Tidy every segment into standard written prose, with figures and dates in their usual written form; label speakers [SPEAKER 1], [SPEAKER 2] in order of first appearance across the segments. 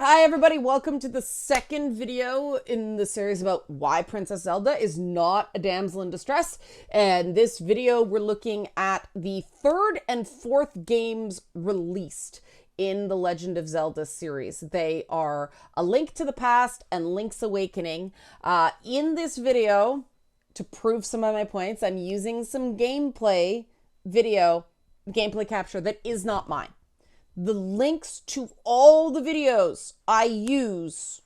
[SPEAKER 1] Hi everybody, welcome to the second video in the series about why Princess Zelda is not a damsel in distress. And this video we're looking at the third and fourth games released in the Legend of Zelda series. They are A Link to the Past and Link's Awakening. In this video, to prove some of my points, I'm using some gameplay capture that is not mine. The links to all the videos I use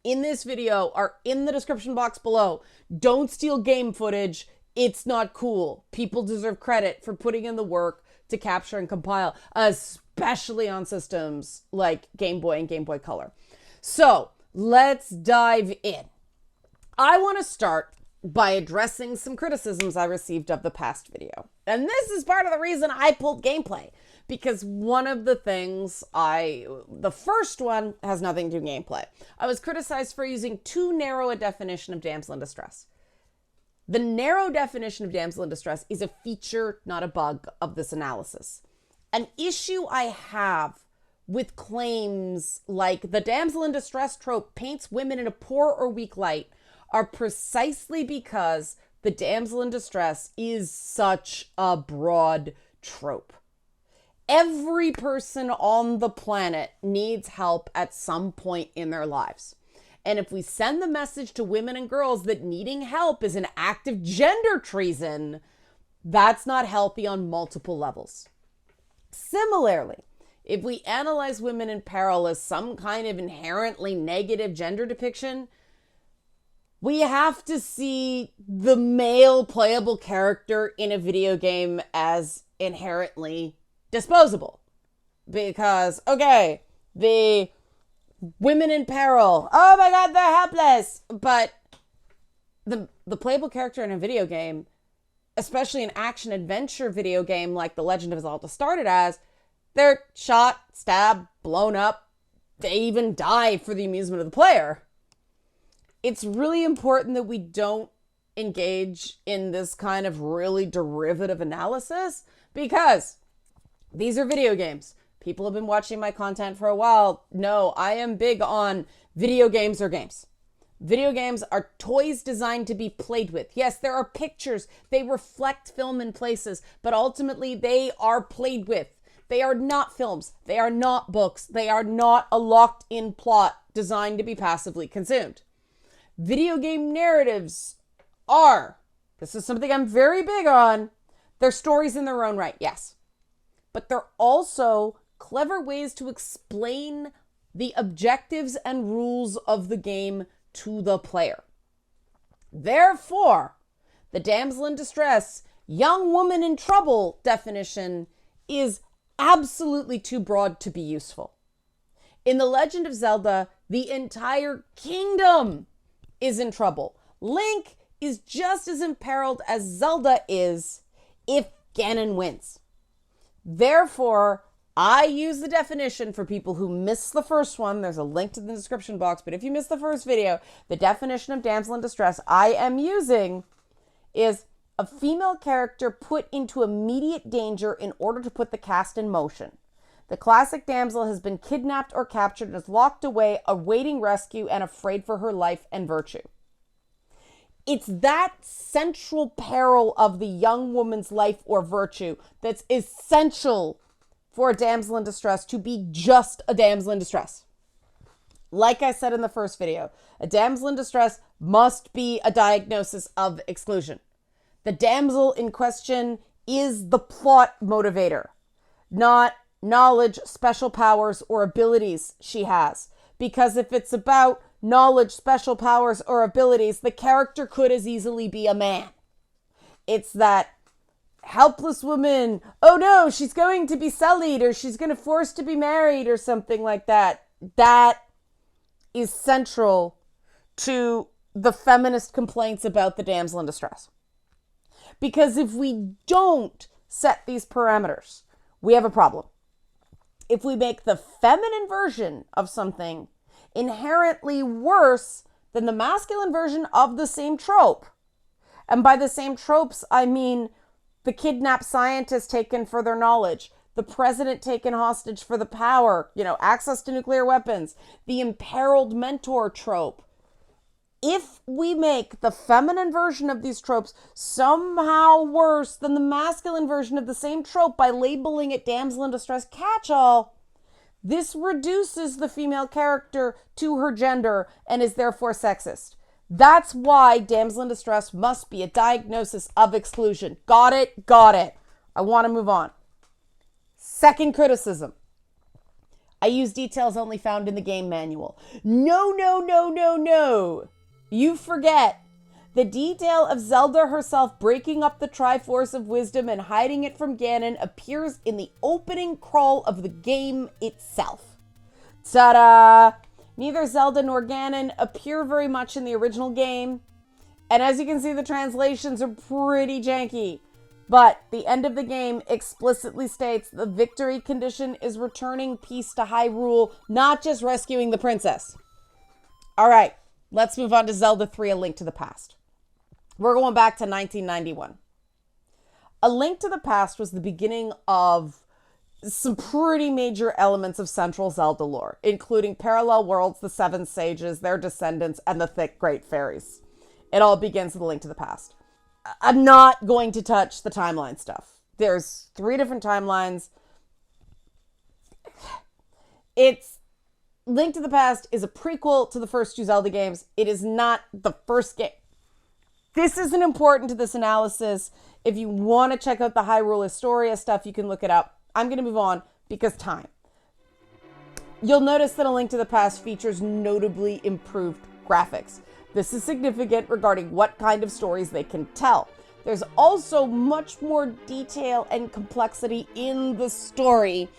[SPEAKER 1] in this video are in the description box below. Don't steal game footage. It's not cool. People deserve credit for putting in the work to capture and compile, especially on systems like Game Boy and Game Boy Color. So let's dive in. I want to start by addressing some criticisms I received of the past video. And this is part of the reason I pulled gameplay. Because one of the things the first one has nothing to do with gameplay. I was criticized for using too narrow a definition of damsel in distress. The narrow definition of damsel in distress is a feature, not a bug, of this analysis. An issue I have with claims like the damsel in distress trope paints women in a poor or weak light are precisely because the damsel in distress is such a broad trope. Every person on the planet needs help at some point in their lives. And if we send the message to women and girls that needing help is an act of gender treason, that's not healthy on multiple levels. Similarly, if we analyze women in peril as some kind of inherently negative gender depiction, we have to see the male playable character in a video game as inherently disposable. Because, okay, the women in peril, oh my god, they're helpless. But the playable character in a video game, especially an action-adventure video game like The Legend of Zelda started as, they're shot, stabbed, blown up. They even die for the amusement of the player. It's really important that we don't engage in this kind of really derivative analysis because these are video games. People have been watching my content for a while. No, I am big on video games are games. Video games are toys designed to be played with. Yes, there are pictures. They reflect film in places, but ultimately they are played with. They are not films. They are not books. They are not a locked-in plot designed to be passively consumed. Video game narratives are, this is something I'm very big on, they're stories in their own right, yes. But they're also clever ways to explain the objectives and rules of the game to the player. Therefore, the damsel in distress, young woman in trouble definition is absolutely too broad to be useful. In The Legend of Zelda, the entire kingdom is in trouble. Link is just as imperiled as Zelda is if Ganon wins. Therefore, I use the definition for people who missed the first one. There's a link to the description box, but if you missed the first video, the definition of damsel in distress I am using is a female character put into immediate danger in order to put the cast in motion. The classic damsel has been kidnapped or captured and is locked away, awaiting rescue and afraid for her life and virtue. It's that central peril of the young woman's life or virtue that's essential for a damsel in distress to be just a damsel in distress. Like I said in the first video, a damsel in distress must be a diagnosis of exclusion. The damsel in question is the plot motivator, not knowledge, special powers, or abilities she has. Because if it's about knowledge, special powers, or abilities, the character could as easily be a man. It's that helpless woman, oh no, she's going to be sullied, or she's going to force to be married, or something like that. That is central to the feminist complaints about the damsel in distress. Because if we don't set these parameters, we have a problem. If we make the feminine version of something inherently worse than the masculine version of the same trope, and by the same tropes, I mean the kidnapped scientist taken for their knowledge, the president taken hostage for the power, access to nuclear weapons, the imperiled mentor trope. If we make the feminine version of these tropes somehow worse than the masculine version of the same trope by labeling it damsel in distress catch-all, this reduces the female character to her gender and is therefore sexist. That's why damsel in distress must be a diagnosis of exclusion. Got it? Got it. I want to move on. Second criticism. I use details only found in the game manual. No, no, no, no, no. You forget. The detail of Zelda herself breaking up the Triforce of Wisdom and hiding it from Ganon appears in the opening crawl of the game itself. Ta-da! Neither Zelda nor Ganon appear very much in the original game. And as you can see, the translations are pretty janky. But the end of the game explicitly states the victory condition is returning peace to Hyrule, not just rescuing the princess. All right. Let's move on to Zelda 3, A Link to the Past. We're going back to 1991. A Link to the Past was the beginning of some pretty major elements of central Zelda lore, including parallel worlds, the Seven Sages, their descendants, and the thick great fairies. It all begins with A Link to the Past. I'm not going to touch the timeline stuff. There's 3 different timelines. Link to the Past is a prequel to the first 2 Zelda games. It is not the first game. This isn't important to this analysis. If you want to check out the Hyrule Historia stuff, you can look it up. I'm going to move on because time. You'll notice that A Link to the Past features notably improved graphics. This is significant regarding what kind of stories they can tell. There's also much more detail and complexity in the story,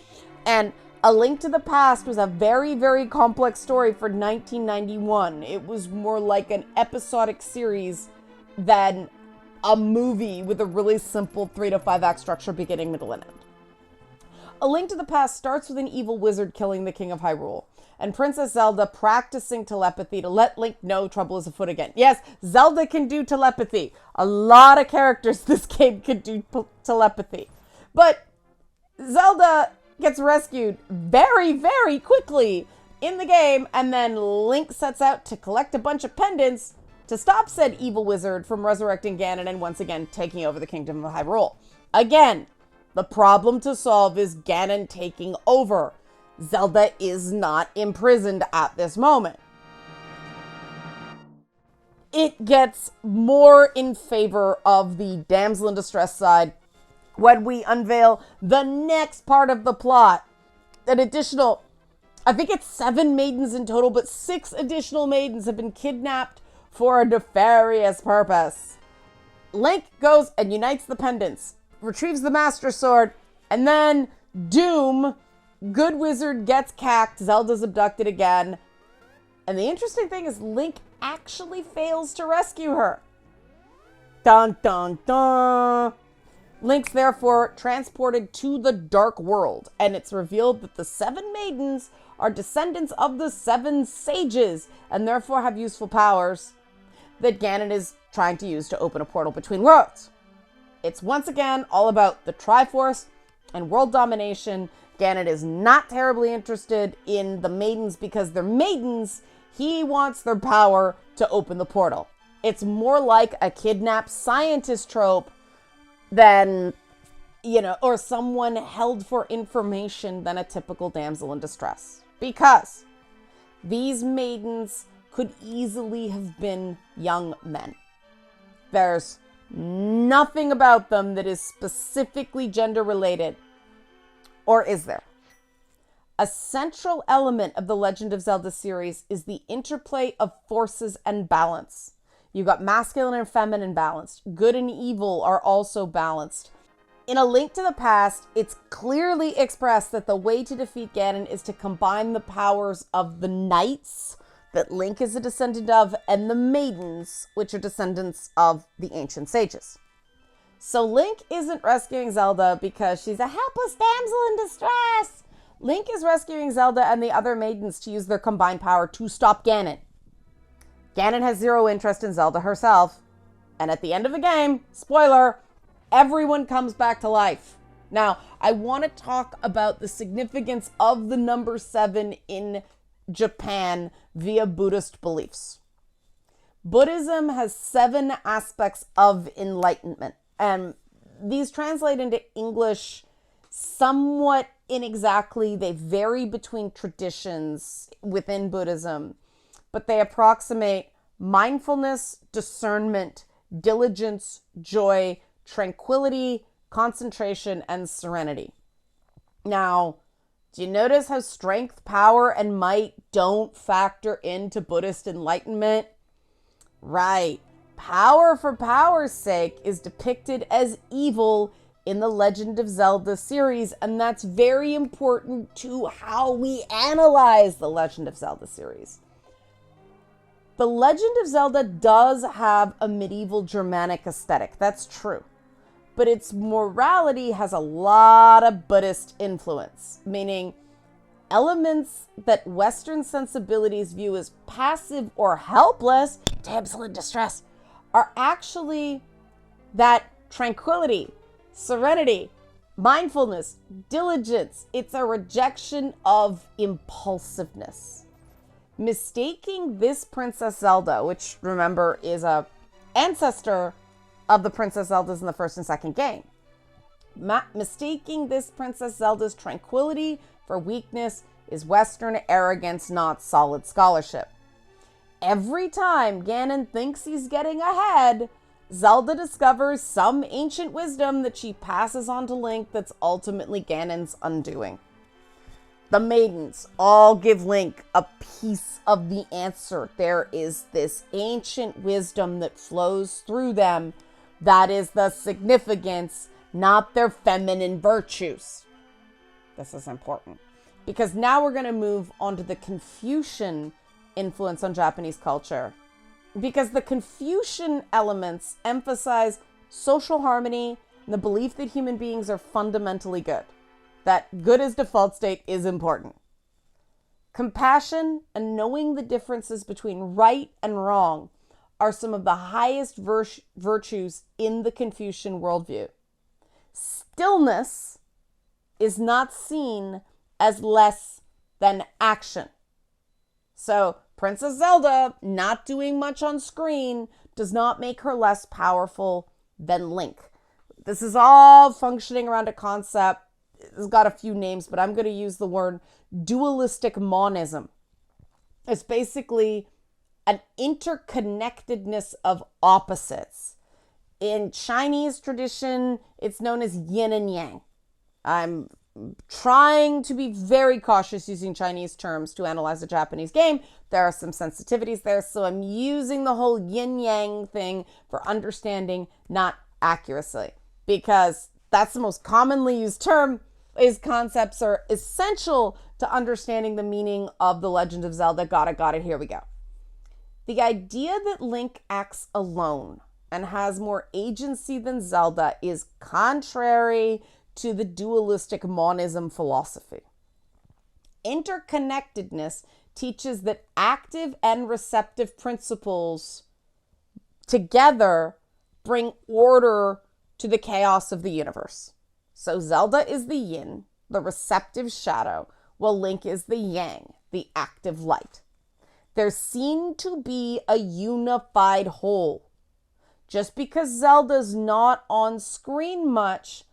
[SPEAKER 1] and A Link to the Past was a very, very complex story for 1991. It was more like an episodic series than a movie with a really simple 3 to 5 act structure beginning, middle, and end. A Link to the Past starts with an evil wizard killing the King of Hyrule, and Princess Zelda practicing telepathy to let Link know trouble is afoot again. Yes, Zelda can do telepathy. A lot of characters this game can do telepathy. But Zelda gets rescued very, very quickly in the game, and then Link sets out to collect a bunch of pendants to stop said evil wizard from resurrecting Ganon and once again taking over the Kingdom of Hyrule. Again, the problem to solve is Ganon taking over. Zelda is not imprisoned at this moment. It gets more in favor of the damsel in distress side when we unveil the next part of the plot. An additional, I think it's 7 maidens in total, but 6 additional maidens have been kidnapped for a nefarious purpose. Link goes and unites the pendants, retrieves the Master Sword, and then Doom, good wizard, gets cacked, Zelda's abducted again. And the interesting thing is Link actually fails to rescue her. Dun dun dun. Link's therefore transported to the Dark World, and it's revealed that the 7 maidens are descendants of the 7 sages, and therefore have useful powers that Ganon is trying to use to open a portal between worlds. It's once again all about the Triforce and world domination. Ganon is not terribly interested in the maidens because they're maidens. He wants their power to open the portal. It's more like a kidnapped scientist trope than, or someone held for information than a typical damsel in distress. Because these maidens could easily have been young men. There's nothing about them that is specifically gender related. Or is there? A central element of the Legend of Zelda series is the interplay of forces and balance. You've got masculine and feminine balanced. Good and evil are also balanced. In A Link to the Past, it's clearly expressed that the way to defeat Ganon is to combine the powers of the knights, that Link is a descendant of, and the maidens, which are descendants of the ancient sages. So Link isn't rescuing Zelda because she's a helpless damsel in distress. Link is rescuing Zelda and the other maidens to use their combined power to stop Ganon. Ganon has zero interest in Zelda herself. And at the end of the game, spoiler, everyone comes back to life. Now, I want to talk about the significance of the number 7 in Japan via Buddhist beliefs. Buddhism has 7 aspects of enlightenment, and these translate into English somewhat inexactly. They vary between traditions within Buddhism, but they approximate mindfulness, discernment, diligence, joy, tranquility, concentration, and serenity. Now, do you notice how strength, power, and might don't factor into Buddhist enlightenment? Right. Power for power's sake is depicted as evil in the Legend of Zelda series, and that's very important to how we analyze the Legend of Zelda series. The Legend of Zelda does have a medieval Germanic aesthetic, that's true, but its morality has a lot of Buddhist influence, meaning elements that Western sensibilities view as passive or helpless, damsel in distress, are actually that tranquility, serenity, mindfulness, diligence. It's a rejection of impulsiveness. Mistaking this Princess Zelda, which remember is a ancestor of the Princess Zeldas in the first and second game. Mistaking this Princess Zelda's tranquility for weakness is Western arrogance, not solid scholarship. Every time Ganon thinks he's getting ahead, Zelda discovers some ancient wisdom that she passes on to Link that's ultimately Ganon's undoing. The maidens all give Link a piece of the answer. There is this ancient wisdom that flows through them. That is the significance, not their feminine virtues. This is important because now we're going to move on to the Confucian influence on Japanese culture. Because the Confucian elements emphasize social harmony and the belief that human beings are fundamentally good. That good as default state is important. Compassion and knowing the differences between right and wrong are some of the highest virtues in the Confucian worldview. Stillness is not seen as less than action. So, Princess Zelda not doing much on screen does not make her less powerful than Link. This is all functioning around a concept. It's got a few names, but I'm going to use the word dualistic monism. It's basically an interconnectedness of opposites. In Chinese tradition, it's known as yin and yang. I'm trying to be very cautious using Chinese terms to analyze a Japanese game. There are some sensitivities there, so I'm using the whole yin-yang thing for understanding, not accuracy, because that's the most commonly used term. These concepts are essential to understanding the meaning of the Legend of Zelda. Got it, here we go. The idea that Link acts alone and has more agency than Zelda is contrary to the dualistic monism philosophy. Interconnectedness teaches that active and receptive principles together bring order to the chaos of the universe. So Zelda is the yin, the receptive shadow, while Link is the yang, the active light. They're seen to be a unified whole. Just because Zelda's not on screen much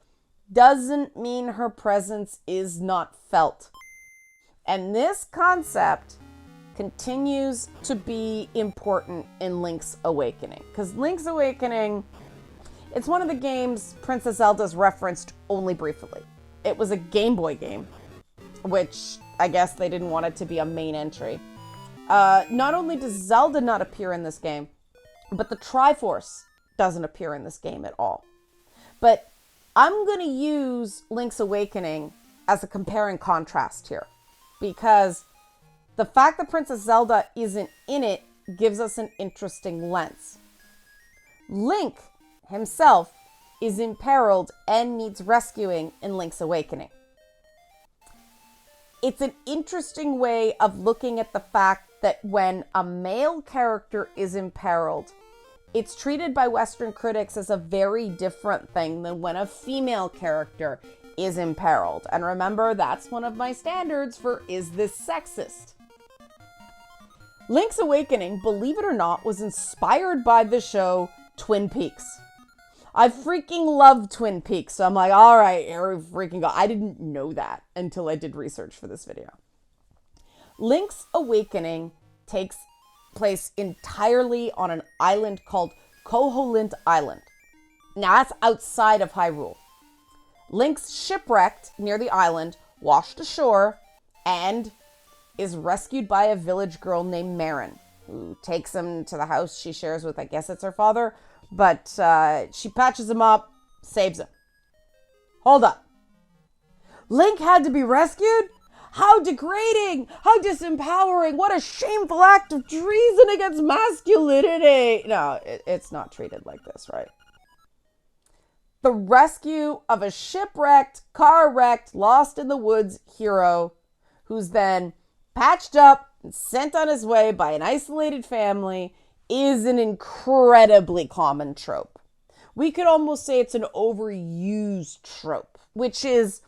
[SPEAKER 1] doesn't mean her presence is not felt. And this concept continues to be important in Link's Awakening. Because Link's Awakening, it's one of the games Princess Zelda's referenced only briefly. It was a Game Boy game, which I guess they didn't want it to be a main entry. Not only does Zelda not appear in this game, but the Triforce doesn't appear in this game at all. But I'm going to use Link's Awakening as a compare and contrast here, because the fact that Princess Zelda isn't in it gives us an interesting lens. Link himself is imperiled and needs rescuing in Link's Awakening. It's an interesting way of looking at the fact that when a male character is imperiled, it's treated by Western critics as a very different thing than when a female character is imperiled. And remember, that's one of my standards for is this sexist? Link's Awakening, believe it or not, was inspired by the show Twin Peaks. I freaking love Twin Peaks, so I'm like, all right, here we freaking go. I didn't know that until I did research for this video. Link's Awakening takes place entirely on an island called Koholint Island. Now, that's outside of Hyrule. Link's shipwrecked near the island, washed ashore, and is rescued by a village girl named Marin, who takes him to the house she shares with, I guess it's her father, but she patches him up, saves him. Hold up. Link had to be rescued? How degrading! How disempowering! What a shameful act of treason against masculinity! No, it's not treated like this, right? The rescue of a shipwrecked, car-wrecked, lost in the woods hero who's then patched up and sent on his way by an isolated family is an incredibly common trope. We could almost say it's an overused trope, which is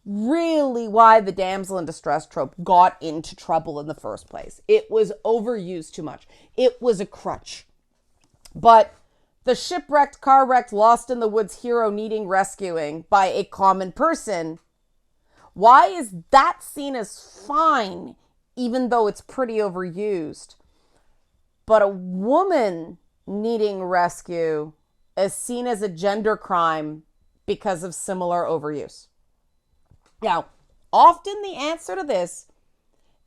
[SPEAKER 1] really why the damsel in distress trope got into trouble in the first place. It was overused too much. It was a crutch. But the shipwrecked, car-wrecked, lost in the woods hero needing rescuing by a common person, why is that seen as fine, even though it's pretty overused? But a woman needing rescue is seen as a gender crime because of similar overuse. Now, often the answer to this,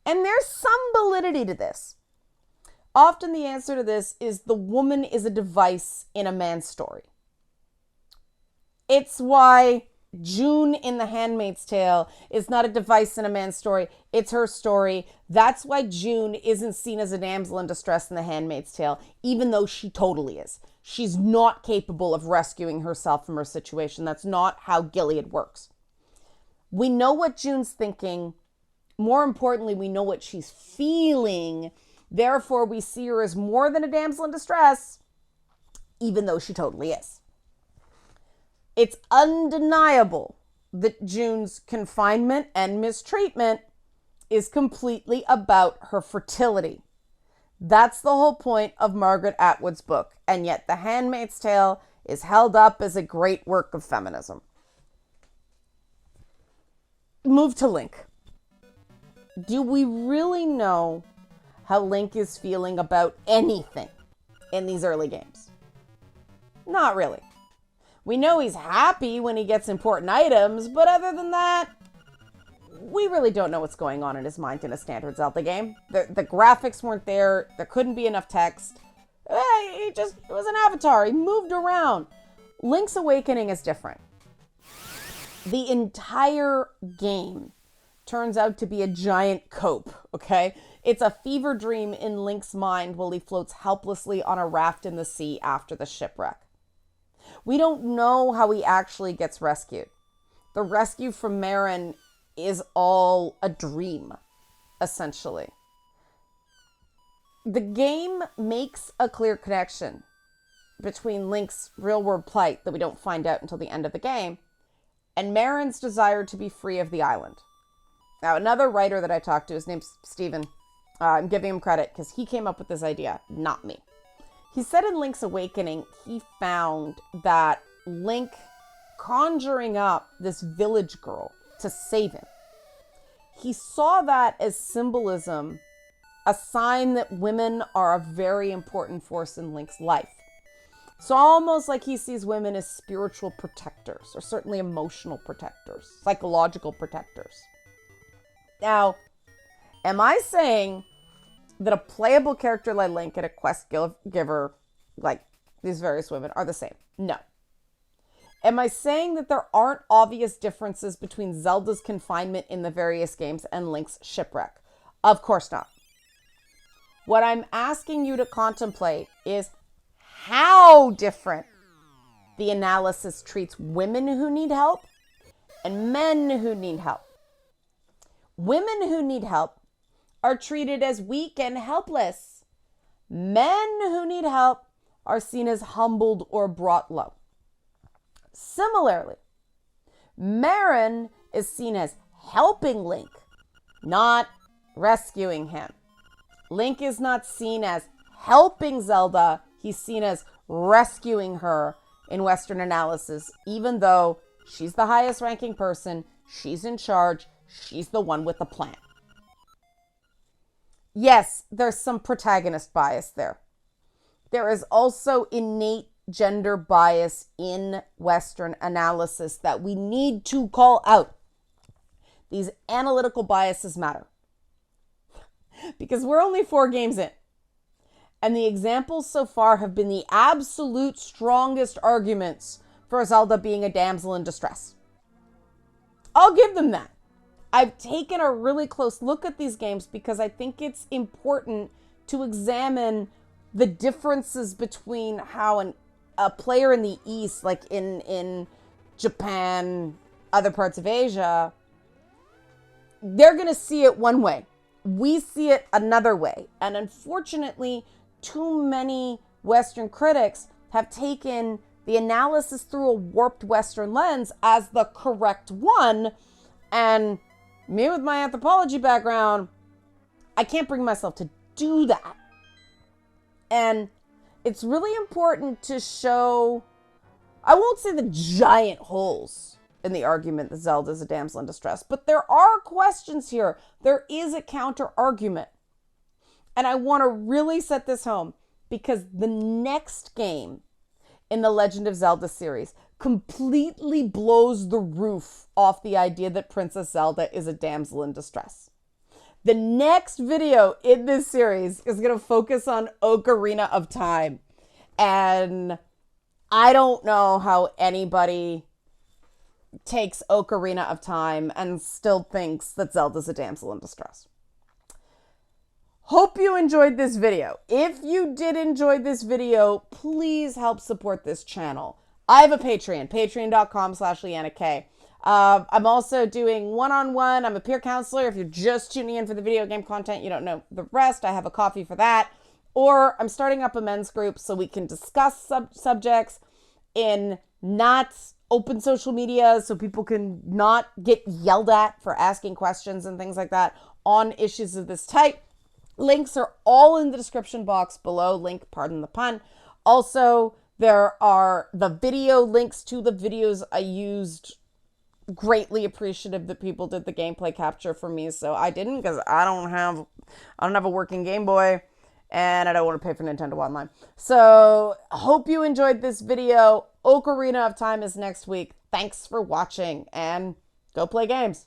[SPEAKER 1] and there's some validity to this, often the answer to this is the woman is a device in a man's story. It's why June in The Handmaid's Tale is not a device in a man's story. It's her story. That's why June isn't seen as a damsel in distress in The Handmaid's Tale, even though she totally is. She's not capable of rescuing herself from her situation. That's not how Gilead works. We know what June's thinking. More importantly, we know what she's feeling. Therefore, we see her as more than a damsel in distress, even though she totally is. It's undeniable that June's confinement and mistreatment is completely about her fertility. That's the whole point of Margaret Atwood's book, and yet The Handmaid's Tale is held up as a great work of feminism. Move to Link. Do we really know how Link is feeling about anything in these early games? Not really. We know he's happy when he gets important items, but other than that, we really don't know what's going on in his mind in a standard Zelda game. The graphics weren't there. There couldn't be enough text. It was an avatar. He moved around. Link's Awakening is different. The entire game turns out to be a giant cope, okay? It's a fever dream in Link's mind while he floats helplessly on a raft in the sea after the shipwreck. We don't know how he actually gets rescued. The rescue from Marin is all a dream, essentially. The game makes a clear connection between Link's real-world plight that we don't find out until the end of the game and Marin's desire to be free of the island. Now, another writer that I talked to, his name's Steven. I'm giving him credit because he came up with this idea, not me. He said in Link's Awakening, he found that Link conjuring up this village girl to save him, he saw that as symbolism, a sign that women are a very important force in Link's life. So almost like he sees women as spiritual protectors, or certainly emotional protectors, psychological protectors. Now, am I saying that a playable character like Link and a quest giver like these various women are the same? No. Am I saying that there aren't obvious differences between Zelda's confinement in the various games and Link's shipwreck? Of course not. What I'm asking you to contemplate is how different the analysis treats women who need help and men who need help. Women who need help are treated as weak and helpless. Men who need help are seen as humbled or brought low. Similarly, Marin is seen as helping Link, not rescuing him. Link is not seen as helping Zelda. He's seen as rescuing her in Western analysis, even though she's the highest ranking person, she's in charge, she's the one with the plan. Yes, there's some protagonist bias there. There is also innate gender bias in Western analysis that we need to call out. These analytical biases matter because we're only 4 games in. And the examples so far have been the absolute strongest arguments for Zelda being a damsel in distress. I'll give them that. I've taken a really close look at these games because I think it's important to examine the differences between how a player in the East, like in Japan, other parts of Asia, they're going to see it one way. We see it another way. And unfortunately, too many Western critics have taken the analysis through a warped Western lens as the correct one. And me with my anthropology background, I can't bring myself to do that. And it's really important to show, I won't say the giant holes in the argument that Zelda is a damsel in distress, but there are questions here. There is a counter argument. And I want to really set this home because the next game in the Legend of Zelda series completely blows the roof off the idea that Princess Zelda is a damsel in distress. The next video in this series is going to focus on Ocarina of Time. And I don't know how anybody takes Ocarina of Time and still thinks that Zelda's a damsel in distress. Hope you enjoyed this video. If you did enjoy this video, please help support this channel. I have a Patreon, patreon.com/LeannaK. I'm also doing one-on-one. I'm a peer counselor. If you're just tuning in for the video game content, you don't know the rest, I have a coffee for that. Or I'm starting up a men's group so we can discuss subjects in not open social media so people can not get yelled at for asking questions and things like that on issues of this type. Links are all in the description box below. Link, pardon the pun. Also, there are the video links to the videos I used. Greatly appreciative that people did the gameplay capture for me. So I didn't because I don't have a working Game Boy and I don't want to pay for Nintendo Online. So hope you enjoyed this video. Ocarina of Time is next week. Thanks for watching and go play games.